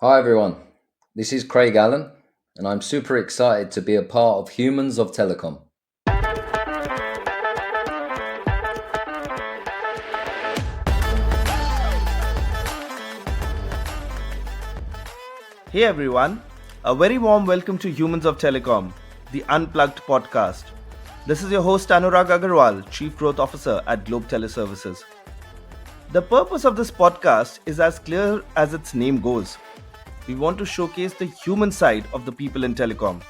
Hi everyone, this is Craig Allen, and I'm super excited to be a part of Humans of Telecom. Hey everyone, a very warm welcome to Humans of Telecom, the Unplugged podcast. This is your host Anurag Aggarwal, Chief Growth Officer at Globe Teleservices. The purpose of this podcast is as clear as its name goes. We want to showcase the human side of the people in telecom,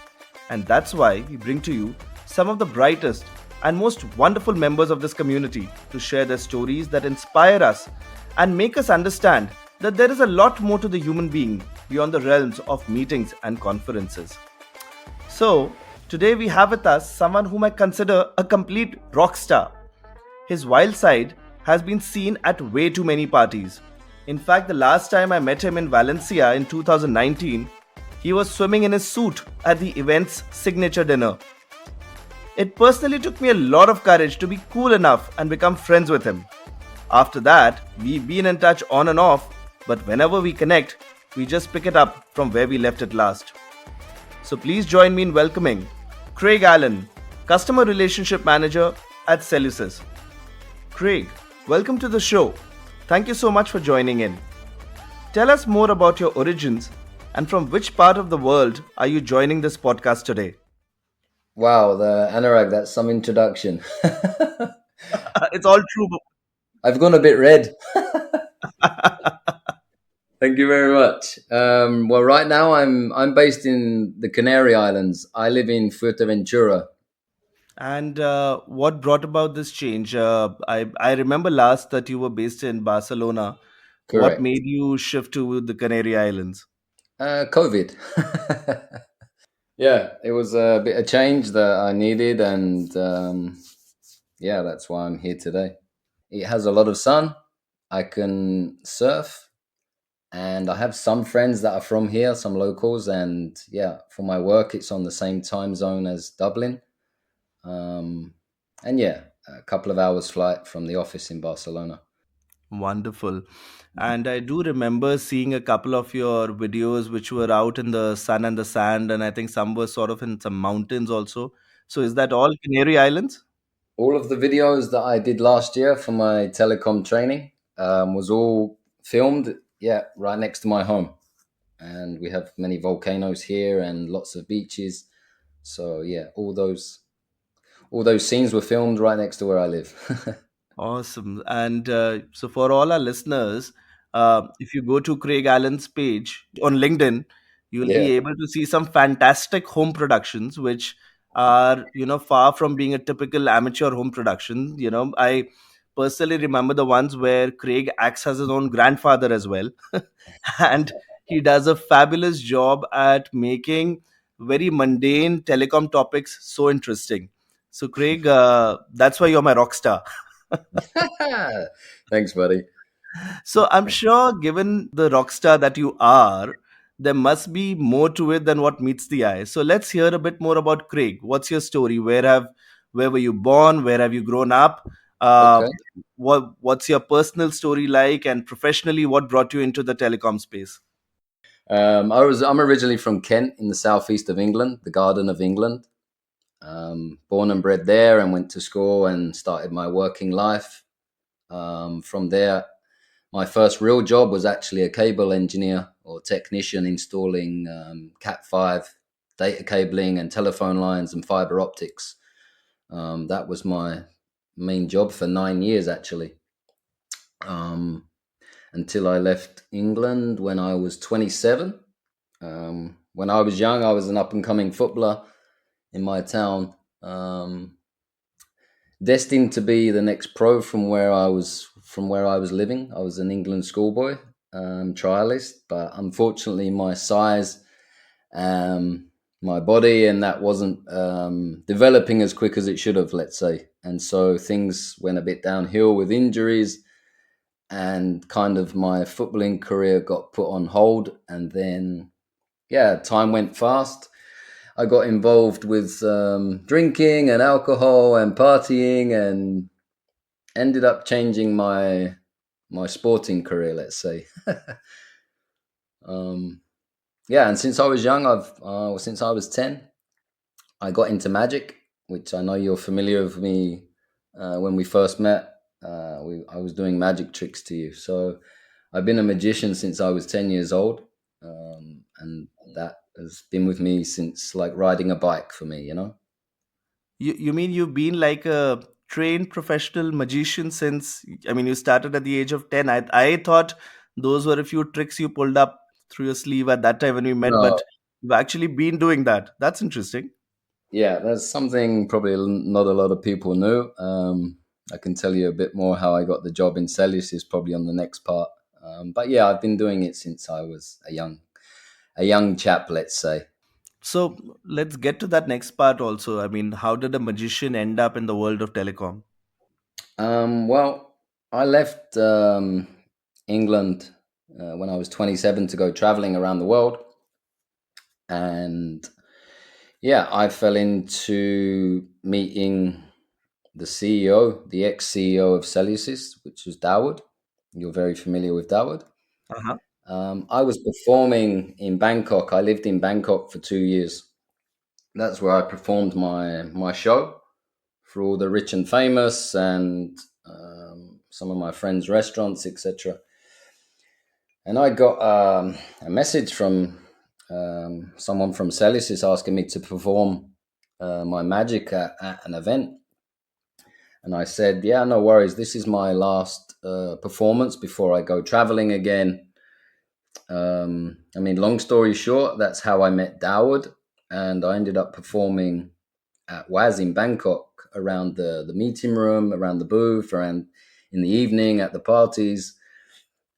and that's why we bring to you some of the brightest and most wonderful members of this community to share their stories that inspire us and make us understand that there is a lot more to the human being beyond the realms of meetings and conferences. So, today we have with us someone whom I consider a complete rock star. His wild side has been seen at way too many parties. In fact, the last time I met him in Valencia in 2019, he was swimming in his suit at the event's signature dinner. It personally took me a lot of courage to be cool enough and become friends with him. After that, we've been in touch on and off, but whenever we connect, we just pick it up from where we left it last. So please join me in welcoming Craig Allen, Customer Relationship Manager at Cellusys. Craig, welcome to the show. Thank you so much for joining in. Tell us more about your origins and from which part of the world are you joining this podcast today? Wow, the Anurag, that's some introduction. It's all true. I've gone a bit red. Thank you very much. Well, right now I'm based in the Canary Islands. I live in Fuerteventura. And what brought about this change? I remember last that you were based in Barcelona. What Correct. made you shift to the Canary Islands? COVID. Yeah, it was a bit of change that I needed, and yeah, that's why I'm here today. It has a lot of sun. I can surf, and I have some friends that are from here, some locals, and yeah, for my work, it's on the same time zone as Dublin. Um, and yeah, a couple of hours flight from the office in Barcelona. Wonderful. And I do remember seeing a couple of your videos which were out in the sun and the sand, and I think some were sort of in some mountains also. So is that all Canary Islands? All of the videos that I did last year for my telecom training was all filmed, yeah, right next to my home. And we have many volcanoes here and lots of beaches. So yeah, all those scenes were filmed right next to where I live. Awesome. And so, for all our listeners, if you go to Craig Allen's page on LinkedIn, you'll Yeah. be able to see some fantastic home productions, which are, far from being a typical amateur home production. I personally remember the ones where Craig acts as his own grandfather as well. And he does a fabulous job at making very mundane telecom topics so interesting. So, Craig, that's why you're my rock star. Thanks, buddy. So I'm sure, given the rock star that you are, there must be more to it than what meets the eye. So let's hear a bit more about Craig. What's your story? Where were you born? Where have you grown up? Uh, Okay. what's your personal story like, and professionally, what brought you into the telecom space? I'm originally from Kent in the southeast of England, the Garden of England. Born and bred there, and went to school and started my working life. From there, my first real job was actually a cable engineer or technician installing Cat5 data cabling and telephone lines and fiber optics. That was my main job for 9 years, actually, um, until I left England when I was 27. When I was young, I was an up and coming footballer in my town, destined to be the next pro from where I was living. I was an England schoolboy, trialist, but unfortunately, my size, um, my body, and that wasn't developing as quick as it should have, let's say. And so things went a bit downhill with injuries, and kind of my footballing career got put on hold. And then, yeah, time went fast. I got involved with drinking and alcohol and partying, and ended up changing my sporting career, let's say. Um, yeah, and since I was young, since I was 10, I got into magic, which I know you're familiar with me. When we first met, I was doing magic tricks to you. So I've been a magician since I was 10 years old, and that has been with me since like riding a bike for me. You mean you've been like a trained professional magician since, I mean, you started at the age of 10. I thought those were a few tricks you pulled up through your sleeve at that time when we met, No, but you've actually been doing that. That's interesting. yeah, that's something probably not a lot of people knew. I can tell you a bit more how I got the job in Cellusys probably on the next part. But yeah, I've been doing it since I was a young chap, let's say. So let's get to that next part also. I mean, how did a magician end up in the world of telecom? Well, I left England when I was 27 to go traveling around the world, and yeah, I fell into meeting the CEO, the ex-CEO of Cellusys, which was Dawood. You're very familiar with Dawood. Uh-huh. I was performing in Bangkok. I lived in Bangkok for 2 years. That's where I performed my show for all the rich and famous and some of my friends' restaurants, etc. And I got a message from someone from Cellusys asking me to perform my magic at an event. And I said, yeah, no worries. This is my last performance before I go traveling again. I mean, long story short, that's how I met Dawood. And I ended up performing at WAS in Bangkok around the meeting room, around the booth, around in the evening at the parties.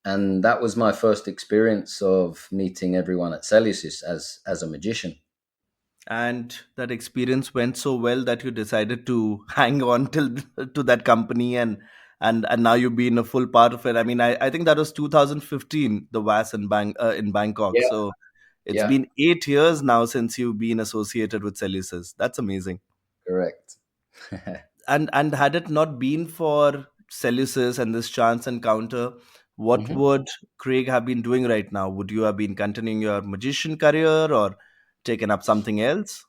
And that was my first experience of meeting everyone at Cellusys as a magician. And that experience went so well that you decided to hang on till to that company, and now you've been a full part of it. I mean, I think that was 2015, the WAS in Bangkok. Yeah, So it's yeah, been 8 years now since you've been associated with Cellusys. That's amazing. correct. And had it not been for Cellusys and this chance encounter, what hmm would Craig have been doing right now? Would you have been continuing your magician career or taken up something else?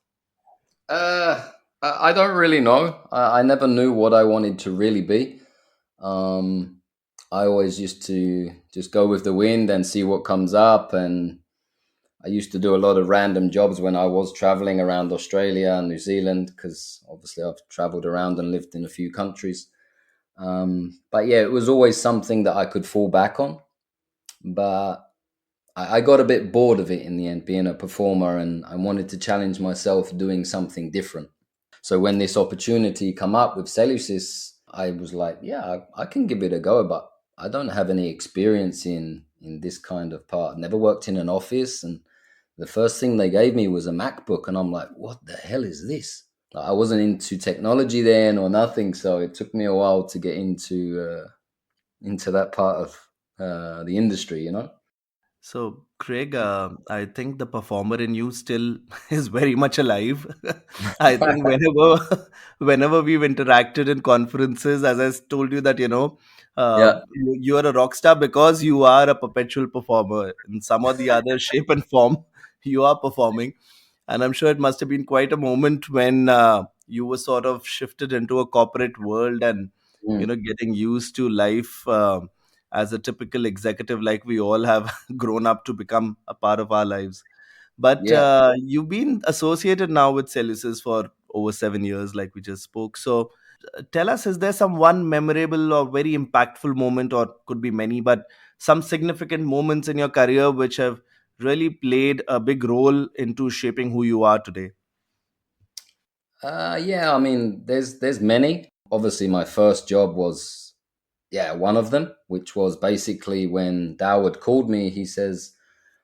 I don't really know. I never knew what I wanted to really be. Um, I always used to just go with the wind and see what comes up. And I used to do a lot of random jobs when I was traveling around Australia and New Zealand, because obviously I've traveled around and lived in a few countries. But yeah, it was always something that I could fall back on. But I got a bit bored of it in the end, being a performer, and I wanted to challenge myself doing something different. So when this opportunity come up with Cellusys, I was like, yeah, I can give it a go, but I don't have any experience in this kind of part. Never worked in an office, and the first thing they gave me was a MacBook, and I'm like, what the hell is this? Like, I wasn't into technology then or nothing, so it took me a while to get into that part of the industry. So, Craig, I think the performer in you still is very much alive. I think whenever we've interacted in conferences, as I told you that Yeah. you are a rock star because you are a perpetual performer in some or the other shape and form. You are performing, and I'm sure it must have been quite a moment when you were sort of shifted into a corporate world and Mm. getting used to life. As a typical executive, like we all have grown up to become a part of our lives. But Yeah. you've been associated now with Cellusys for over 7 years, like we just spoke. So tell us, is there some one memorable or very impactful moment, or could be many, but some significant moments in your career which have really played a big role into shaping who you are today? Yeah, I mean, there's many. Obviously, my first job was, yeah, one of them, which was basically when Doward called me. He says,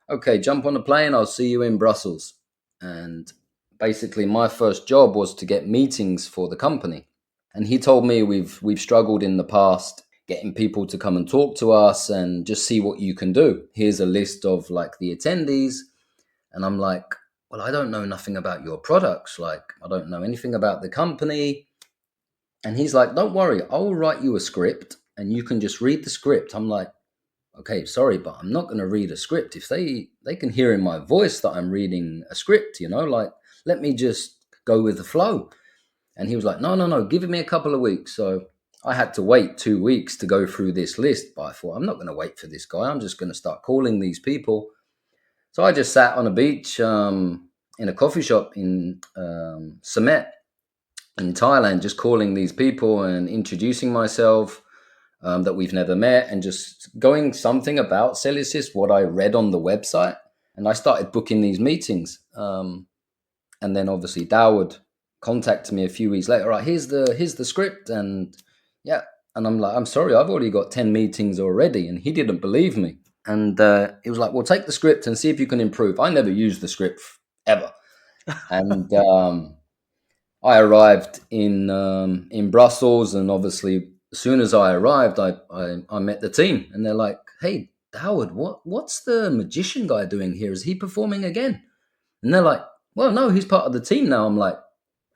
"Okay, jump on a plane. I'll see you in Brussels." And basically, my first job was to get meetings for the company. And he told me we've struggled in the past getting people to come and talk to us and just see what you can do. Here's a list of like the attendees. And I'm like, well, I don't know nothing about your products. Like, I don't know anything about the company. And he's like, don't worry, I'll write you a script and you can just read the script. I'm like, okay, sorry, but I'm not going to read a script. If they can hear in my voice that I'm reading a script, like, let me just go with the flow. And he was like, no, no, no, give me a couple of weeks. So I had to wait 2 weeks to go through this list. But I thought, I'm not going to wait for this guy. I'm just going to start calling these people. So I just sat on a beach in a coffee shop in Samet in Thailand, just calling these people and introducing myself that we've never met, and just going something about Cellusys, what I read on the website. And I started booking these meetings. And then obviously Dawood contacted me a few weeks later. Right, here's the script, and yeah, and I'm like, I'm sorry, I've already got 10 meetings already, and he didn't believe me. And he was like, well, take the script and see if you can improve. I never used the script ever, and I arrived in Brussels, and obviously as soon as I arrived, I met the team, and they're like, hey, Dawood, what's the magician guy doing here? Is he performing again? And they're like, well, no, he's part of the team now. I'm like,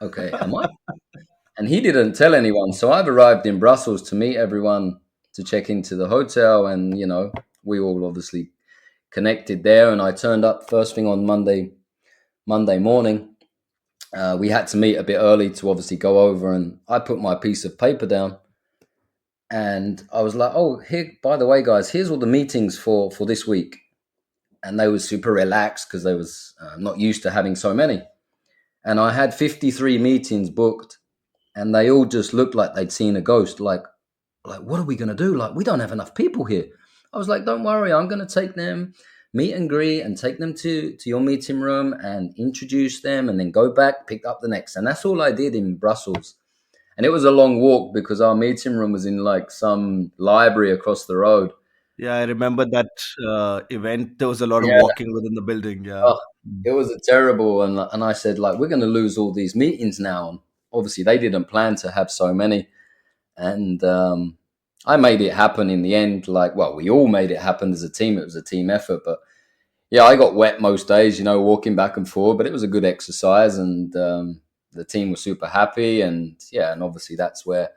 okay, am I? And he didn't tell anyone. So I've arrived in Brussels to meet everyone, to check into the hotel. And, we all obviously connected there. And I turned up first thing on Monday morning. We had to meet a bit early to obviously go over. And I put my piece of paper down. And I was like, oh, here, by the way, guys, here's all the meetings for this week. And they were super relaxed because they was not used to having so many. And I had 53 meetings booked, and they all just looked like they'd seen a ghost. Like, what are we going to do? Like, we don't have enough people here. I was like, don't worry, I'm going to take them, meet and greet, and take them to your meeting room and introduce them, and then go back, pick up the next. And that's all I did in Brussels. And it was a long walk because our meeting room was in like some library across the road. Yeah, I remember that event. There was a lot of Yeah. walking within the building. Yeah. Oh, it was a terrible, and I said, like, we're going to lose all these meetings now. And obviously, they didn't plan to have so many, and I made it happen in the end. Like, well, we all made it happen as a team. It was a team effort, but yeah, I got wet most days, walking back and forth. But it was a good exercise, and the team was super happy, and yeah, and obviously that's where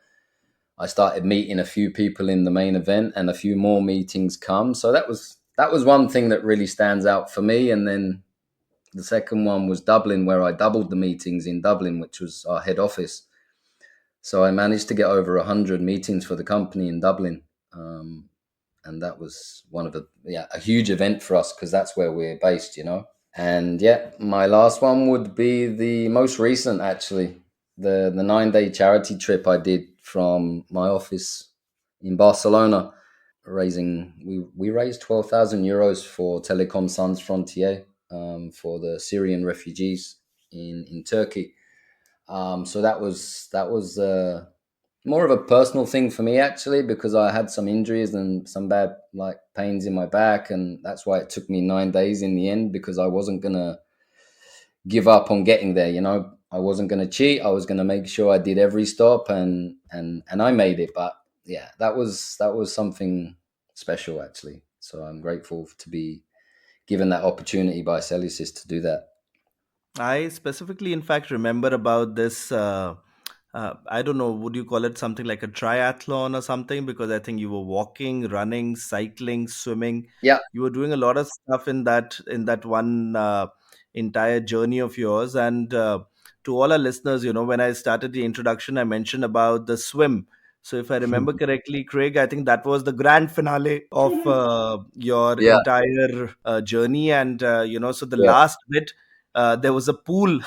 I started meeting a few people in the main event, and a few more meetings come. So that was one thing that really stands out for me. And then the second one was Dublin, where I doubled the meetings in Dublin, which was our head office. So I managed to get over 100 meetings for the company in Dublin. And that was one of a huge event for us because that's where we're based. And yeah, my last one would be the most recent, actually, the 9-day charity trip I did from my office in Barcelona. We raised 12,000 euros for Telecom Sans Frontier, for the Syrian refugees in Turkey. So that was more of a personal thing for me, actually, because I had some injuries and some bad like pains in my back, and that's why it took me 9 days in the end, because I wasn't gonna give up on getting there. I wasn't gonna cheat. I was gonna make sure I did every stop, and I made it. But yeah, that was something special, actually. So I'm grateful to be given that opportunity by Cellusys to do that. I specifically, in fact, remember about this. I don't know, would you call it something like a triathlon or something? Because I think you were walking, running, cycling, swimming. Yeah. You were doing a lot of stuff in that one entire journey of yours. And to all our listeners, when I started the introduction, I mentioned about the swim. So if I remember correctly, Craig, I think that was the grand finale of your Yeah. entire journey. And so the Yeah. last bit, there was a pool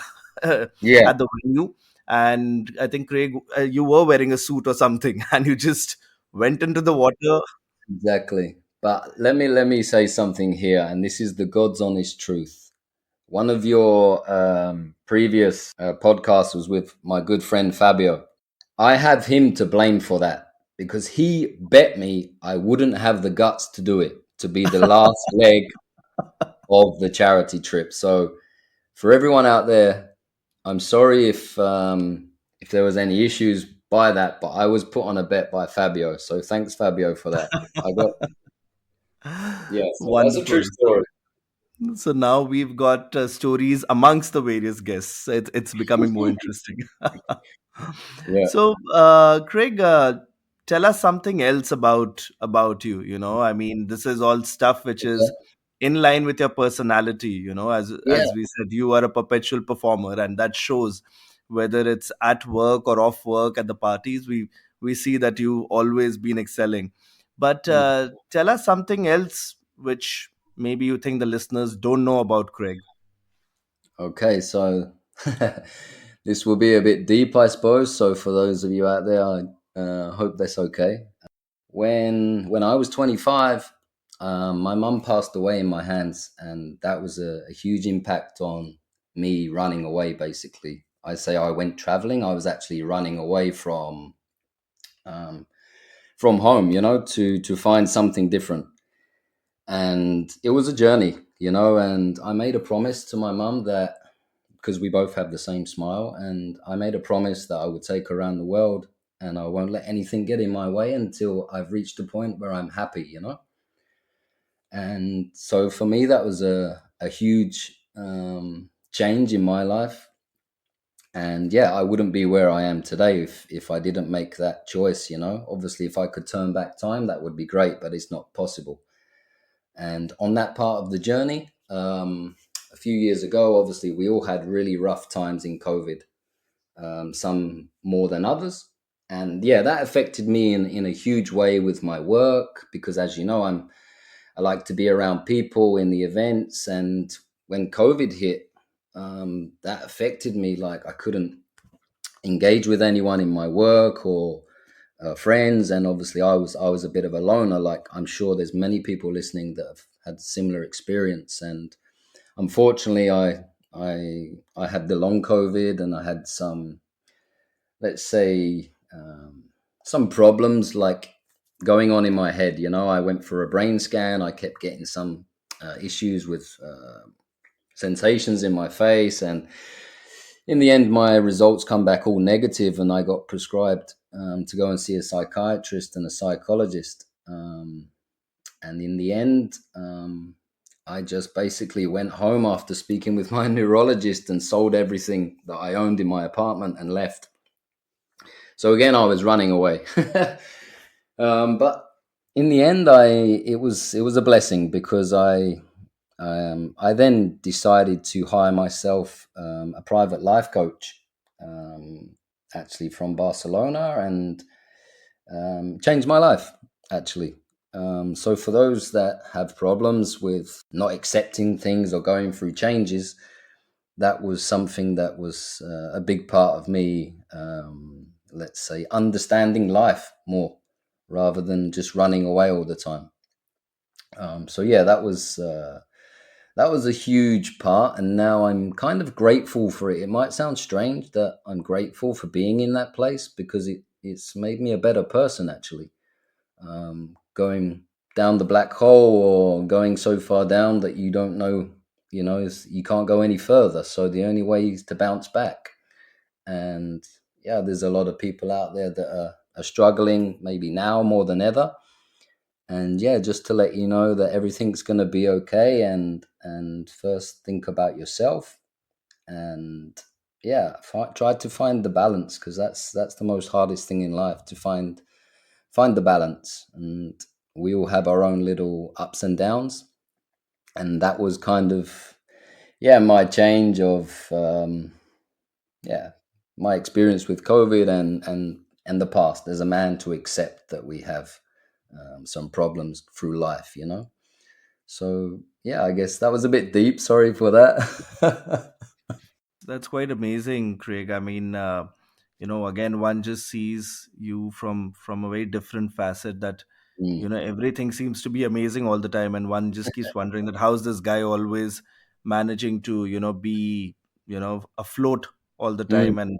Yeah. at the venue, and I think, Craig, you were wearing a suit or something, and you just went into the water. Exactly. But let me say something here, and this is the God's honest truth. One of your previous podcasts was with my good friend Fabio. I have him to blame for that because he bet me I wouldn't have the guts to do it, to be the last leg of the charity trip. So for everyone out there, I'm sorry if there was any issues by that, but I was put on a bet by Fabio. So thanks, Fabio, for that. I got Yeah, so that's a true Wonderful. story. So now we've got stories amongst the various guests. It's becoming more interesting. Yeah. So, Craig, tell us something else about you. I mean, this is all stuff which is Okay. in line with your personality. Yeah. As we said, you are a perpetual performer, and that shows, whether it's at work or off work at the parties. We see that you always been excelling. But Mm. tell us something else which maybe you think the listeners don't know about Craig. Okay, so this will be a bit deep, I suppose. So for those of you out there, I hope that's okay. When I was 25, my mum passed away in my hands, and that was a huge impact on me running away. Basically, I say I went traveling. I was actually running away um, from home, to find something different. And it was a journey, and I made a promise to my mum that, because we both have the same smile, and I made a promise that I would take her around the world, and I won't let anything get in my way until I've reached a point where I'm happy. And so for me, that was a huge change in my life. And yeah, I wouldn't be where I am today if I didn't make that choice. Obviously, if I could turn back time, that would be great, but it's not possible. And on that part of the journey, a few years ago, obviously, we all had really rough times in COVID, some more than others. And yeah, that affected me in a huge way with my work because, as you know, I like to be around people in the events. And when COVID hit, that affected me. Like I couldn't engage with anyone in my work or friends, and obviously I was a bit of a loner. Like I'm sure there's many people listening that have had similar experience, and unfortunately, I had the long COVID, and I had some, let's say, some problems like going on in my head. I went for a brain scan. I kept getting some issues with sensations in my face, and in the end, my results come back all negative, and I got prescribed to go and see a psychiatrist and a psychologist. And in the end, I just basically went home after speaking with my neurologist and sold everything that I owned in my apartment and left. So again, I was running away. But in the end, it was a blessing because I then decided to hire myself a private life coach, um, actually from Barcelona, and changed my life, actually. So, for those that have problems with not accepting things or going through changes, that was something that was a big part of me, let's say, understanding life more rather than just running away all the time. So, yeah, that was a huge part, and now I'm kind of grateful for it. It might sound strange that I'm grateful for being in that place because it's made me a better person, actually. Going down the black hole or going so far down that you don't know, you can't go any further. So the only way is to bounce back. And yeah, there's a lot of people out there that are struggling, maybe now more than ever. And yeah, just to let you know that everything's going to be okay, and first think about yourself, and yeah, try to find the balance, because that's the most hardest thing in life, to find the balance. And we all have our own little ups and downs, and that was kind of, yeah, my change of yeah, my experience with COVID, and the past as a man, to accept that we have some problems through life. So yeah, I guess that was a bit deep. Sorry for that. That's quite amazing, Craig. I mean, again, one just sees you from a very different facet. That Mm, everything seems to be amazing all the time, and one just keeps wondering that how's this guy always managing to be afloat all the mm, time, and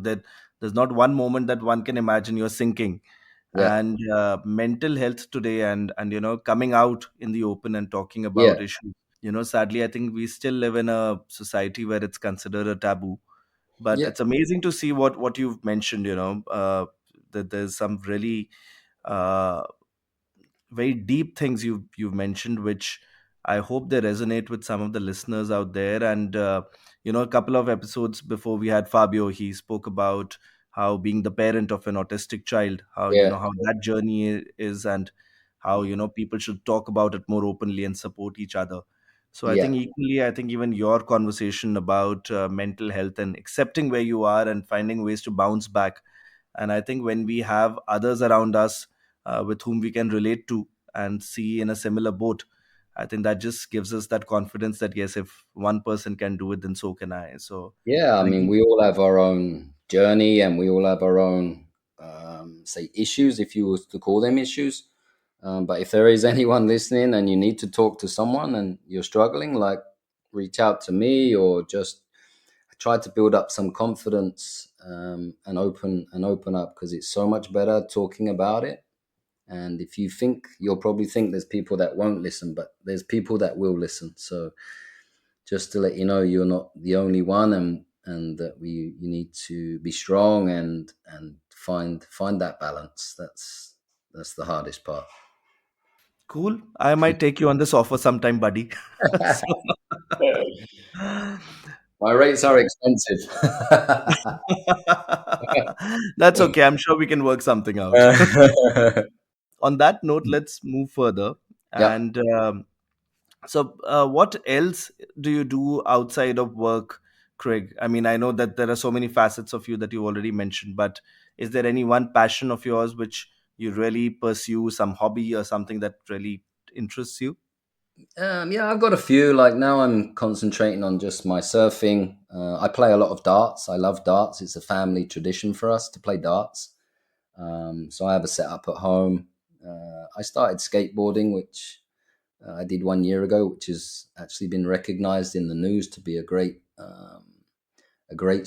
that there's not one moment that one can imagine you're sinking. yeah, And mental health today, and coming out in the open and talking yeah, about issues, sadly, I think we still live in a society where it's considered a taboo. But yeah. it's amazing to see what you've mentioned, that there's some really uh, very deep things you've mentioned, which I hope they resonate with some of the listeners out there. And a couple of episodes before, we had Fabio. He spoke about how being the parent of an autistic child, how Yeah, how that journey is, and how people should talk about it more openly and support each other. So I yeah, think equally, I think even your conversation about mental health and accepting where you are and finding ways to bounce back. And I think when we have others around us with whom we can relate to and see in a similar boat, I think that just gives us that confidence that yes, if one person can do it, then so can I. So yeah. I thank mean, you. we all have our own journey, and we all have our own, say, issues, if you was to call them issues. But if there is anyone listening and you need to talk to someone and you're struggling, like, reach out to me, or just try to build up some confidence, and open up, because it's so much better talking about it. And if you think, you'll probably think there's people that won't listen, but there's people that will listen. So just to let you know, you're not the only one, and that you need to be strong, and find that balance. That's the hardest part. Cool. I might take you on this offer sometime, buddy. So, My rates are expensive. that's okay. I'm sure we can work something out. On that note, let's move further. Yeah. And what else do you do outside of work, Craig? I mean, I know that there are so many facets of you that you already mentioned, but is there any one passion of yours which you really pursue, some hobby or something that really interests you? Yeah, I've got a few. Like, now I'm concentrating on just my surfing. I play a lot of darts. I love darts. It's a family tradition for us to play darts. So I have a setup at home. I started skateboarding, which I did 1 year ago, which has actually been recognized in the news to be a great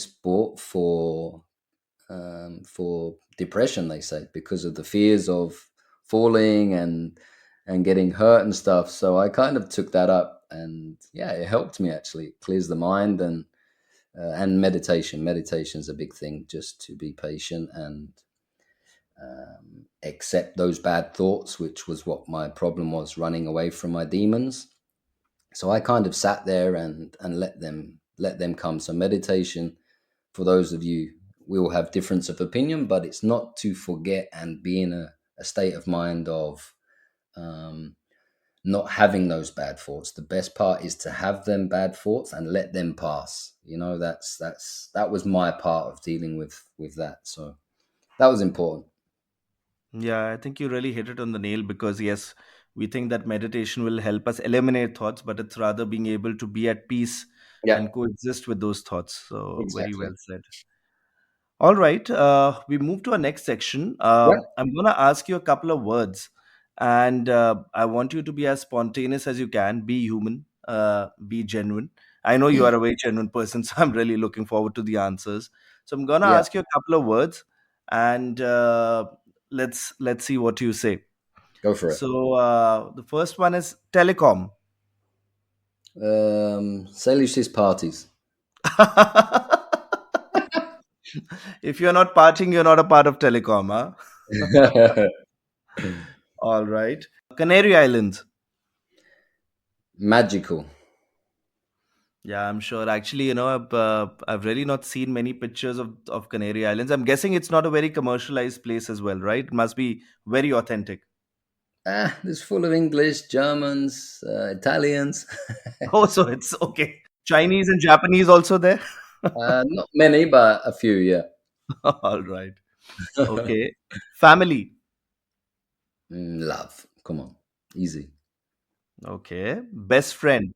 sport for depression. They say, because of the fears of falling and getting hurt and stuff. So I kind of took that up, and yeah, it helped me actually. It clears the mind, and meditation. Meditation is a big thing, just to be patient and accept those bad thoughts, which was what my problem was, running away from my demons. So I kind of sat there and let them come. So meditation, for those of you, we all have difference of opinion, but it's not to forget and be in a state of mind of um, not having those bad thoughts. The best part is to have them bad thoughts and let them pass. That was my part of dealing with that. So that was important. Yeah, I think you really hit it on the nail because, yes, we think that meditation will help us eliminate thoughts, but it's rather being able to be at peace Yeah, and coexist with those thoughts. So, very exactly. well said. All right, we move to our next section. Yeah. I'm going to ask you a couple of words, and I want you to be as spontaneous as you can. Be human, be genuine. I know you are a very genuine person, so I'm really looking forward to the answers. So I'm going to Yeah, ask you a couple of words, and let's see what you say. go for it. So the first one is telecom. Cellusys parties. If you're not partying, you're not a part of telecom, huh? All right. Canary Islands. Magical. Yeah, I'm sure. Actually, I've really not seen many pictures of Canary Islands. I'm guessing it's not a very commercialized place as well, right? It must be very authentic. It's full of English, Germans, Italians. Oh, so it's okay. Chinese and Japanese also there. Not many, but a few. Yeah. All right. Okay. Family. Love. Come on, easy. Okay. Best friend.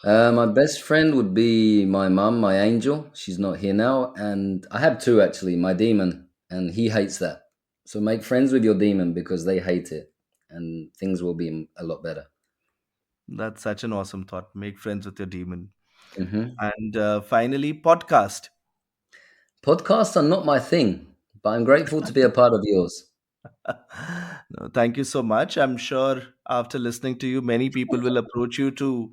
My best friend would be my mum, my angel. She's not here now, and I have two actually. My demon, and he hates that. So make friends with your demon, because they hate it, and things will be a lot better. That's such an awesome thought. Make friends with your demon. Hmm. And finally, podcast. Podcasts are not my thing, but I'm grateful to be a part of yours. No, thank you so much. I'm sure after listening to you, many people will approach you to,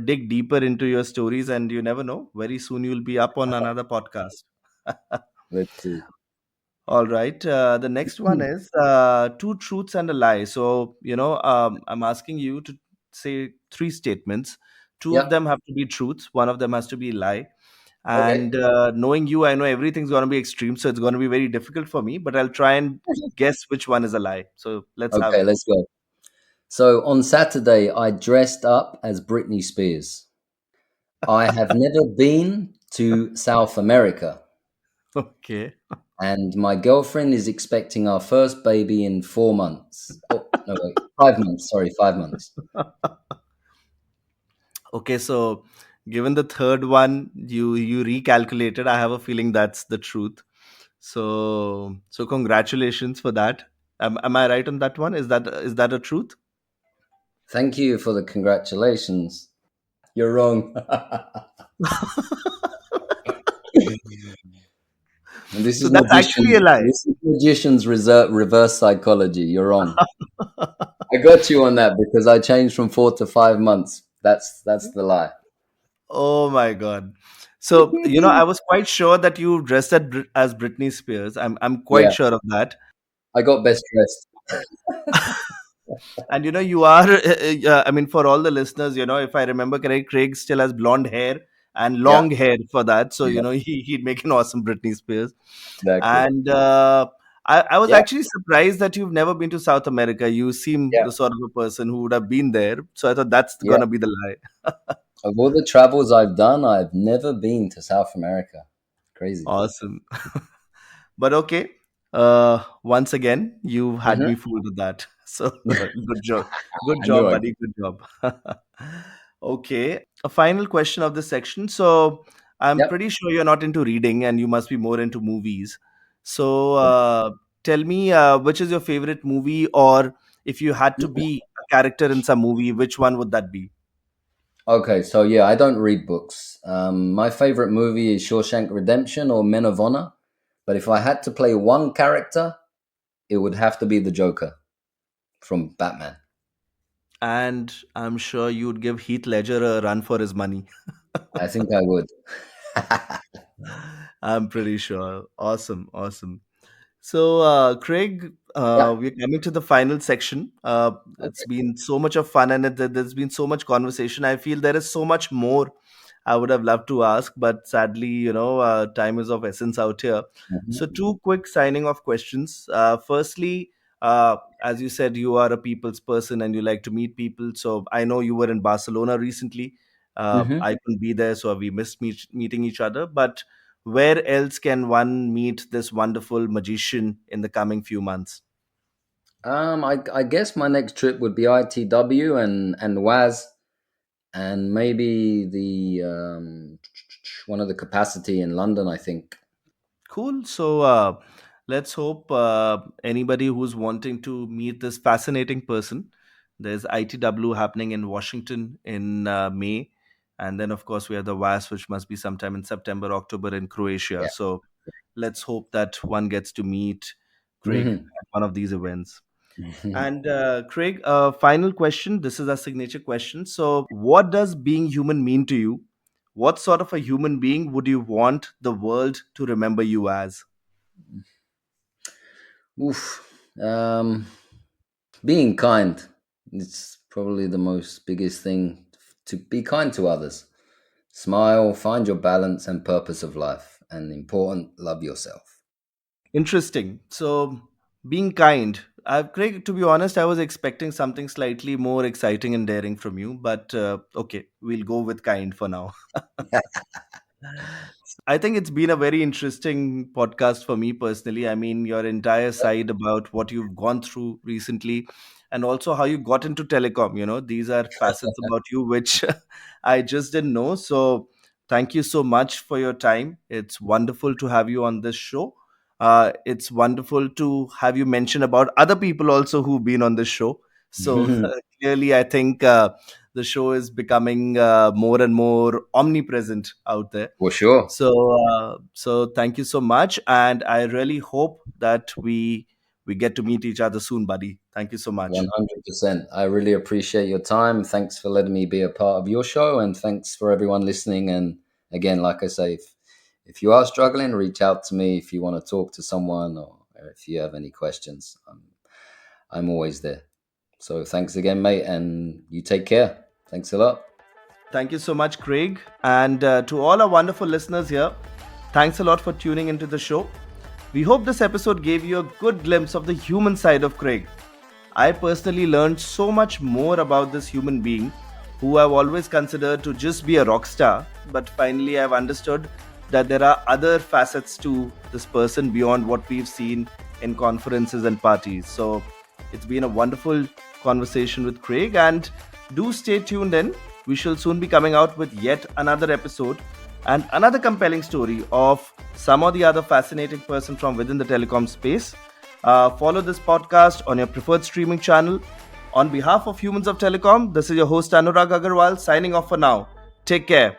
dig deeper into your stories, and you never know. Very soon you'll be up on another podcast. Let's see. All right. The next one is two truths and a lie. So, I'm asking you to say three statements. Two of Yeah. them have to be truths, one of them has to be lie. Okay. And knowing you, I know everything's going to be extreme, so it's going to be very difficult for me. But I'll try and guess which one is a lie. So let's have Okay, it. let's go. So on Saturday, I dressed up as Britney Spears. I have never been to South America, Okay. and my girlfriend is expecting our first baby in 4 months. Oh, no, wait, 5 months. Sorry, 5 months. Okay, so given the third one, you recalculated. I have a feeling that's the truth. So congratulations for that. Am I right on that one? Is that a truth? Thank you for the congratulations. You're wrong. And this So is that's actually a magician. lie. This is magician's reverse psychology. You're wrong. I got you on that because I changed from 4 to 5 months. That's the lie. Oh my god. So I was quite sure that you dressed as Britney Spears. I'm quite Yeah, sure of that. I got best dressed. And you are. I mean, for all the listeners, if I remember correct, Craig still has blonde hair and Yeah, long hair for that. So yeah, he'd make an awesome Britney Spears. exactly. And I was Yeah, actually surprised that you've never been to South America. You seem yeah, the sort of a person who would have been there. So I thought that's yeah. gonna be the lie. Of all the travels I've done, I've never been to South America. Crazy. Awesome. But okay. Once again, you had Hmm. me fooled with that. So good job. Good I knew job, I buddy. Good job. Okay. A final question of this section. So I'm Yep. pretty sure you're not into reading and you must be more into movies. So tell me, which is your favorite movie, or if you had to be a character in some movie, which one would that be? Okay, so yeah, I don't read books. My favorite movie is Shawshank Redemption or Men of Honor. But if I had to play one character, it would have to be the Joker from Batman. And I'm sure you'd give Heath Ledger a run for his money. I think I would. I'm pretty sure. Awesome, awesome. So, Craig, Yeah. we're coming to the final section. It's Okay. been so much of fun, and there's been so much conversation. I feel there is so much more I would have loved to ask, but sadly, time is of essence out here. So, Mhm. two quick signing off questions. Firstly, as you said, you are a people's person and you like to meet people. So, I know you were in Barcelona recently. Mhm. I couldn't be there, so we missed meeting each other. But where else can one meet this wonderful magician in the coming few months? I guess my next trip would be ITW and WAS and maybe the one of the capacity in London. I think. Cool. So let's hope anybody who's wanting to meet this fascinating person. There's ITW happening in Washington in May. And then, of course, we have the WAS, which must be sometime in September, October in Croatia. Yeah. So let's hope that one gets to meet Craig Mhm. at one of these events. Mhm. And Craig, final question. This is our signature question. So, what does being human mean to you? What sort of a human being would you want the world to remember you as? Oof. Being kind. It's probably the most biggest thing to be kind to others. Smile, find your balance and purpose of life, and important, love yourself. Interesting. So, being kind. Craig, to be honest, I was expecting something slightly more exciting and daring from you, but okay, we'll go with kind for now. I think it's been a very interesting podcast for me personally. I mean, your entire side about what you've gone through recently and also how you got into telecom. These are facets about you which I just didn't know. So, thank you so much for your time. It's wonderful to have you on this show. It's wonderful to have you mention about other people also who've been on this show. So, clearly, I think the show is becoming more and more omnipresent out there. For sure. So thank you so much, and I really hope that we get to meet each other soon, buddy. Thank you so much. 100%. I really appreciate your time. Thanks for letting me be a part of your show, and thanks for everyone listening. And again, like I say, if you are struggling, reach out to me if you want to talk to someone or if you have any questions. I'm always there. So thanks again, mate, and you take care. Thanks a lot. Thank you so much, Craig. And to all our wonderful listeners here, thanks a lot for tuning into the show. We hope this episode gave you a good glimpse of the human side of Craig. I personally learned so much more about this human being who I've always considered to just be a rock star, but finally I've understood that there are other facets to this person beyond what we've seen in conferences and parties. So it's been a wonderful conversation with Craig, and do stay tuned in. We shall soon be coming out with yet another episode and another compelling story of some or the other fascinating person from within the telecom space. Follow this podcast on your preferred streaming channel. On behalf of Humans of Telecom, this is your host Anurag Aggarwal signing off for now. Take care.